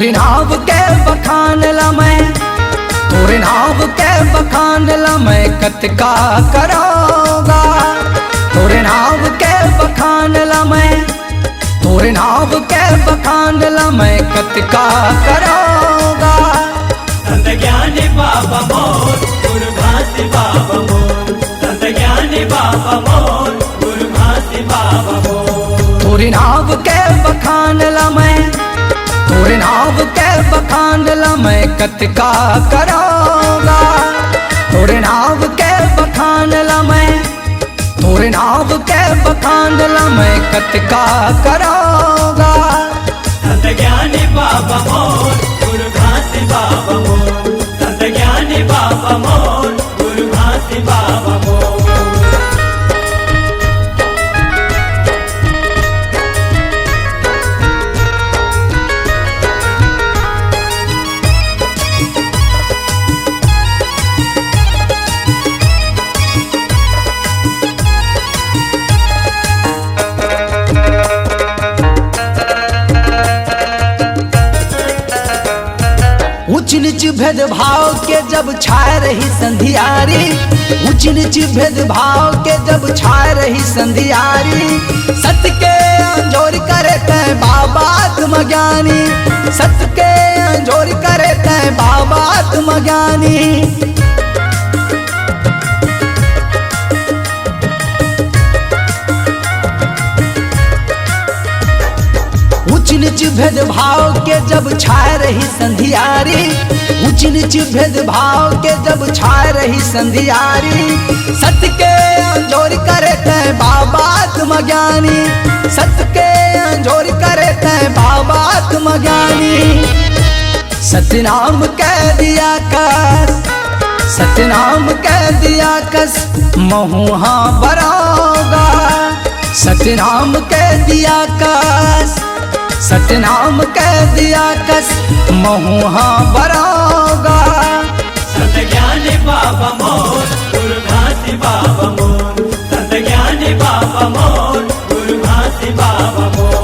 तोरे नाव के बखान ला मैं, तोरे नाव के बखान ला मैं कतका करोगा। तोरे नाव के बखान ला मैं, तोरे नाव के बखान ला मैं कतका करोगा। संत ज्ञानी बाबा मोर गुरु घासी बाबा मोर, संत ज्ञानी बाबा मोर गुरु घासी बाबा मोर। तोरे नाव के बखान ला मैं, तोरे नाव के बखान ला मैं कतका करोगा। तोरे नाव के बखान ला मैं, तोरे नाव के बखान ला मैं कतका करोगा। संत ज्ञानी बाबा मोर गुरु घासी बाबा मोर, संत ज्ञानी बाबा मोर गुरु घासी बाबा मोर। ऊंच नीच भेदभाव के जब छाए रही संधियारी, ऊंच नीच भेदभाव के जब छाए रही संधियारी। सत्य के अंजोर करे तै बाबा तुम ज्ञानी, सत्य के अंजोर करे तै बाबा तुम ज्ञानी। ऊंच नीच भेदभाव के जब छाए रही संधियारी, ऊंच नीच भेदभाव के जब छाए रही संधियारी। सत्य के अंजोर करे तै बाबा तुम ज्ञानी, सत्य के अंजोर करे तै बाबा तुम ज्ञानी। सतनाम कह दिया कस, सतनाम कह दिया कस महुहा बरोगा। सतनाम कह दिया कस, सतनाम कह दिया कस महुहा बरोगा। संत ज्ञानी बाबा मोर गुरु घासी बाबा मोर, संत ज्ञानी बाबा मोर गुरु घासी बाबा मोर।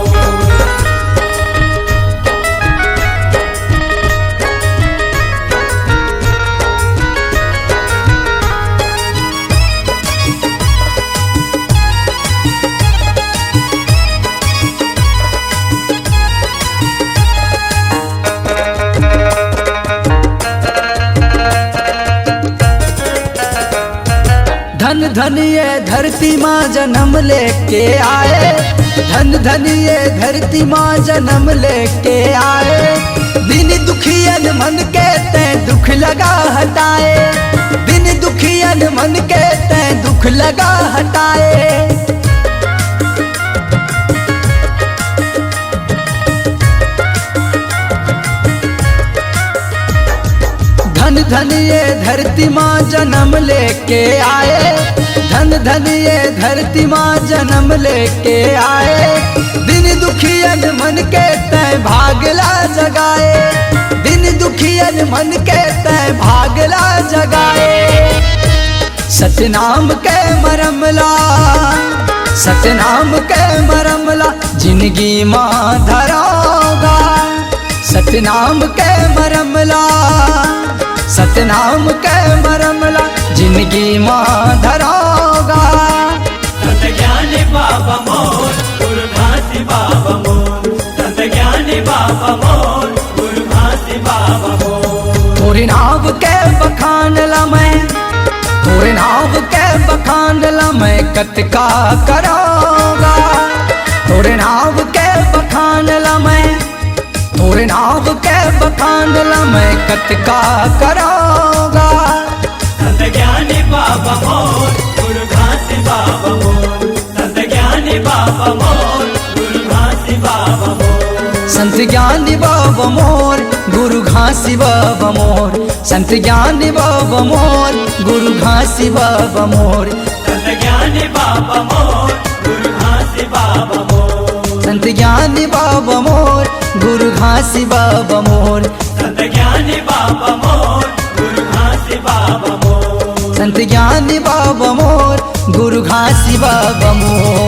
धन धन ये धरती माँ जन्म लेके आए, धन धन ये धरती माँ जन्म लेके आए। दिन दुखियन मन के तैं दुख लगा हटाए, दिन दुखियन मन के तैं दुख लगा हटाए। धन धन ये धरती माँ जन्म लेके आए, धन धन ये धरती माँ जन्म लेके आए। दिन दुखियन मन के तैं भागला जगाए, दिन दुखियन मन के तैं भागला जगाए। सतनाम के मरमला, सतनाम के मरमला जिंदगी माँ धरोगा। सतनाम के मरमला, सतनाम के मरमला जिंदगी माँ धरोगा। संत ज्ञानी बाबा मोर गुरु घासी बाबा मोर, संत ज्ञानी बाबा मोर गुरु घासी बाबा मोर। तोरे नाव के बखान ला मैं, तोरे नाव के बखान ला मैं कतका करोगा। तोरे नाव के बखान ला मैं, तोरे नाव के बखान ला मैं कतका करोगा। संत ज्ञानी बाबा मोर गुरु घासी बाबा मोर, संत ज्ञानी बाबा मोर गुरु घासी बाबा मोर। संत ज्ञानी बाबा मोर गुरु घासी बाबा मोर, संत ज्ञानी बाबा मोर गुरु घासी बाबा मोर। संत ज्ञानी बाबा मोर गुरु घासी बाबा मोर, संत ज्ञानी बाबा मोर गुरु घासी बाबा मोर। संत ज्ञानी बाबा मोर गुरु घासी बाबा मोर, संत ज्ञानी बाबा मोर गुरु घासी बाबा मोर।